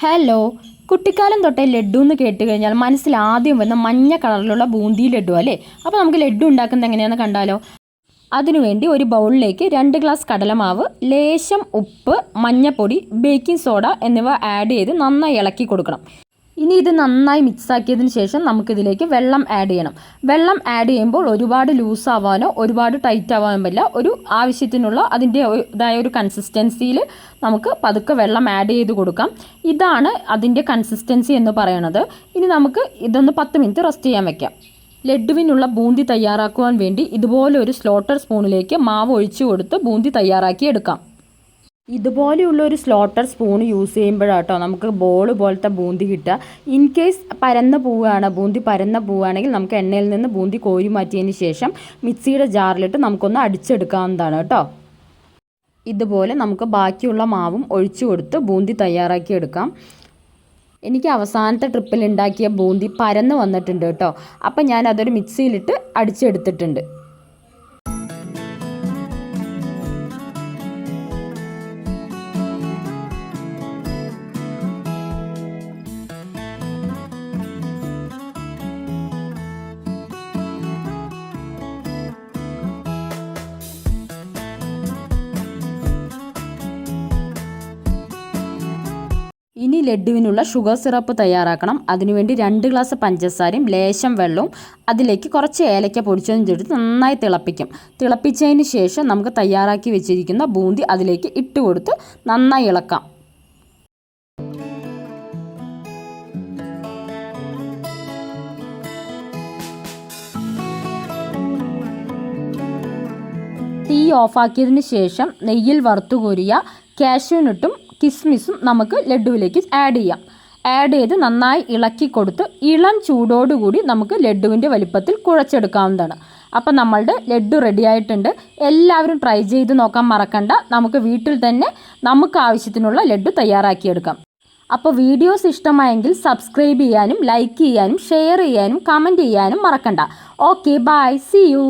Hello, കുട്ടിക്കാലം തൊട്ടേ ലഡ്ഡു എന്ന് കേട്ട് കഴിഞ്ഞാൽ മനസ്സിൽ ആദ്യം വന്ന മഞ്ഞ കളറിലുള്ള ബൂന്തി ലഡ്ഡു അല്ലേ. അപ്പോൾ നമുക്ക് ലഡ്ഡു ഉണ്ടാക്കുന്നത് എങ്ങനെയാണെന്ന് കണ്ടാലോ. അതിനുവേണ്ടി ഒരു ബൗളിലേക്ക് 2 ഗ്ലാസ് കടലമാവ്, ലേശം ഉപ്പ്, മഞ്ഞൾപ്പൊടി, ബേക്കിംഗ് സോഡ എന്നിവ ആഡ് ചെയ്ത് നന്നായി ഇളക്കി കൊടുക്കണം. ഇനി ഇത് നന്നായി മിക്സാക്കിയതിന് ശേഷം നമുക്കിതിലേക്ക് വെള്ളം ആഡ് ചെയ്യണം. വെള്ളം ആഡ് ചെയ്യുമ്പോൾ ഒരുപാട് ലൂസ് ആവാനോ ഒരുപാട് ടൈറ്റ് ആവാനോ പറ്റില്ല. ഒരു ആവശ്യത്തിനുള്ള അതിൻ്റെതായ ഒരു കൺസിസ്റ്റൻസിയിൽ നമുക്ക് പതുക്കെ വെള്ളം ആഡ് ചെയ്ത് കൊടുക്കാം. ഇതാണ് അതിൻ്റെ കൺസിസ്റ്റൻസി എന്ന് പറയുന്നത്. ഇനി നമുക്ക് ഇതൊന്ന് 10 മിനിറ്റ് റെസ്റ്റ് ചെയ്യാൻ വെക്കാം. ലഡ്ഡുവിനുള്ള ബൂന്തി തയ്യാറാക്കുവാൻ വേണ്ടി ഇതുപോലെ ഒരു സ്ലോട്ടർ സ്പൂണിലേക്ക് മാവ് ഒഴിച്ചു കൊടുത്ത് ബൂന്തി തയ്യാറാക്കി എടുക്കാം. ഇതുപോലെയുള്ള ഒരു സ്ലോട്ടർ സ്പൂൺ യൂസ് ചെയ്യുമ്പോഴാട്ടോ നമുക്ക് ബോൾ പോലത്തെ ബൂന്തി കിട്ടുക. ഇൻ കേസ് ബൂന്തി പരന്ന പോവുകയാണെങ്കിൽ നമുക്ക് എണ്ണയിൽ നിന്ന് ബൂന്തി കോരി മാറ്റിയതിന് ശേഷം മിക്സിയുടെ ജാറിലിട്ട് നമുക്കൊന്ന് അടിച്ചെടുക്കാവുന്നതാണ് കേട്ടോ. ഇതുപോലെ നമുക്ക് ബാക്കിയുള്ള മാവും ഒഴിച്ചു കൊടുത്ത് ബൂന്തി തയ്യാറാക്കി എടുക്കാം. എനിക്ക് അവസാനത്തെ ട്രിപ്പിൽ ഉണ്ടാക്കിയ ബൂന്തി പരന്ന് വന്നിട്ടുണ്ട് കേട്ടോ. അപ്പം ഞാൻ അതൊരു മിക്സിയിലിട്ട് അടിച്ചെടുത്തിട്ടുണ്ട്. ഇനി ലഡ്ഡുവിനുള്ള ഷുഗർ സിറപ്പ് തയ്യാറാക്കണം. അതിനുവേണ്ടി 2 ഗ്ലാസ് പഞ്ചസാരയും ലേശം വെള്ളവും അതിലേക്ക് കുറച്ച് ഏലക്ക പൊടിച്ചതും ചേർത്ത് നന്നായി തിളപ്പിക്കും. തിളപ്പിച്ചതിന് ശേഷം നമുക്ക് തയ്യാറാക്കി വെച്ചിരിക്കുന്ന ബൂന്തി അതിലേക്ക് ഇട്ട് കൊടുത്ത് നന്നായി ഇളക്കാം. തീ ഓഫാക്കിയതിന് ശേഷം നെയ്യിൽ വറുത്തുകോരിയ കാഷ്യൂനട്ടും കിസ്മിസും നമുക്ക് ലഡ്ഡുവിലേക്ക് ആഡ് ചെയ്യാം. ആഡ് ചെയ്ത് നന്നായി ഇളക്കി കൊടുത്ത് ഇളം ചൂടോടുകൂടി നമുക്ക് ലഡ്ഡുവിൻ്റെ വലിപ്പത്തിൽ കുഴച്ചെടുക്കാവുന്നതാണ്. അപ്പം നമ്മളുടെ ലഡ്ഡു റെഡി ആയിട്ടുണ്ട്. എല്ലാവരും ട്രൈ ചെയ്ത് നോക്കാൻ മറക്കണ്ട. നമുക്ക് വീട്ടിൽ തന്നെ നമുക്ക് ആവശ്യത്തിനുള്ള ലഡ്ഡു തയ്യാറാക്കിയെടുക്കാം. അപ്പോൾ വീഡിയോസ് ഇഷ്ടമായെങ്കിൽ സബ്സ്ക്രൈബ് ചെയ്യാനും ലൈക്ക് ചെയ്യാനും ഷെയർ ചെയ്യാനും കമൻറ്റ് ചെയ്യാനും മറക്കണ്ട. Okay, bye, see U.